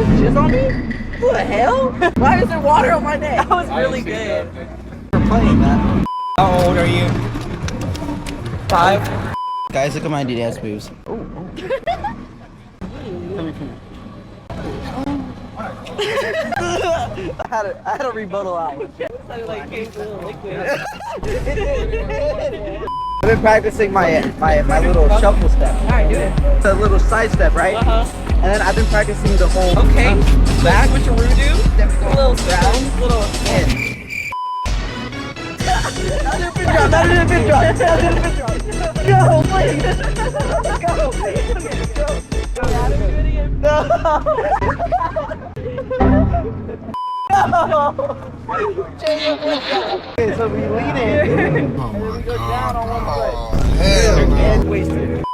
Jizz on me? What the hell? Why is there water on my neck? That was really good. We're playing that. How old are you? 5. Guys, look at my dance moves. I had a rebuttal out. I've been practicing my little shuffle step. Alright, do it. The little side step, right? And then I've been practicing the whole Okay. back. Switcheroo do? A little down, little in. That did a big drop. Go, please. Go. Okay, so we lean in, and then we go down on one foot. Hell no. And waist it.